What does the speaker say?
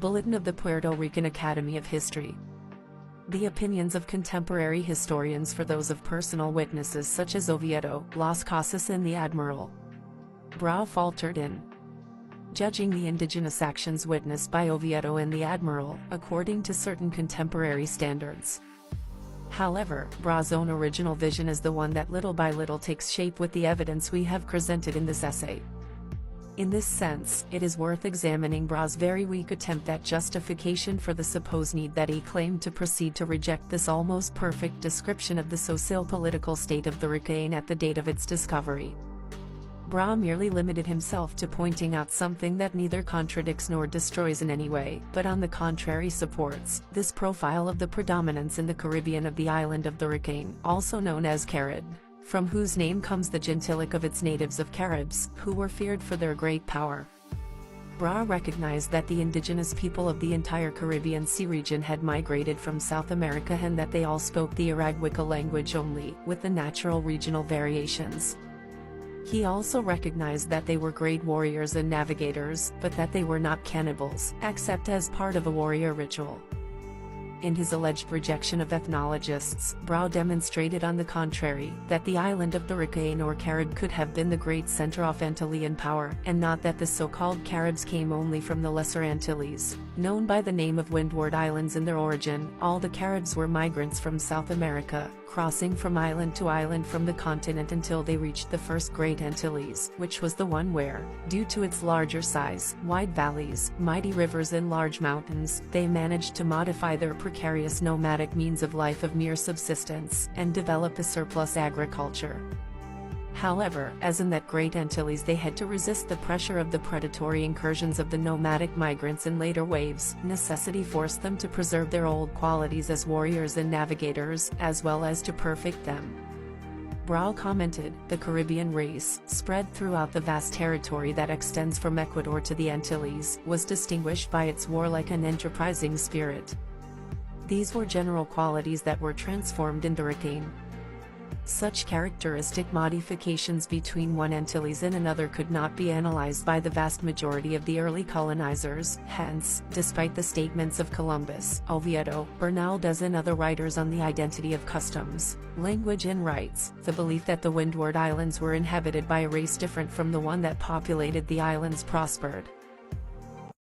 Bulletin of the Puerto Rican Academy of History. The opinions of contemporary historians for those of personal witnesses such as Oviedo, Las Casas and the Admiral. Brau faltered in judging the indigenous actions witnessed by Oviedo and the Admiral, according to certain contemporary standards. However, Brau's own original vision is the one that little by little takes shape with the evidence we have presented in this essay. In this sense, it is worth examining Brau's very weak attempt at justification for the supposed need that he claimed to proceed to reject this almost perfect description of the socio-political state of the Ricain at the date of its discovery. Brau merely limited himself to pointing out something that neither contradicts nor destroys in any way, but on the contrary supports this profile of the predominance in the Caribbean of the island of the Ricain, also known as Carib, from whose name comes the gentilic of its natives of Caribs, who were feared for their great power. Brau recognized that the indigenous people of the entire Caribbean Sea region had migrated from South America and that they all spoke the Araguaca language only, with the natural regional variations. He also recognized that they were great warriors and navigators, but that they were not cannibals, except as part of a warrior ritual. In his alleged rejection of ethnologists, Brau demonstrated on the contrary, that the island of the Ricain or Carib could have been the great center of Antillean power, and not that the so-called Caribs came only from the Lesser Antilles, known by the name of Windward Islands in their origin. All the Caribs were migrants from South America, crossing from island to island from the continent until they reached the first Great Antilles, which was the one where, due to its larger size, wide valleys, mighty rivers and large mountains, they managed to modify their precarious nomadic means of life of mere subsistence, and develop a surplus agriculture. However, as in that Great Antilles they had to resist the pressure of the predatory incursions of the nomadic migrants in later waves. Necessity forced them to preserve their old qualities as warriors and navigators, as well as to perfect them. Brau commented, the Caribbean race, spread throughout the vast territory that extends from Ecuador to the Antilles, was distinguished by its warlike and enterprising spirit. These were general qualities that were transformed into Ricain. Such characteristic modifications between one Antilles and another could not be analyzed by the vast majority of the early colonizers. Hence, despite the statements of Columbus, Oviedo, Bernaldez and other writers on the identity of customs, language and rites, the belief that the Windward Islands were inhabited by a race different from the one that populated the islands prospered.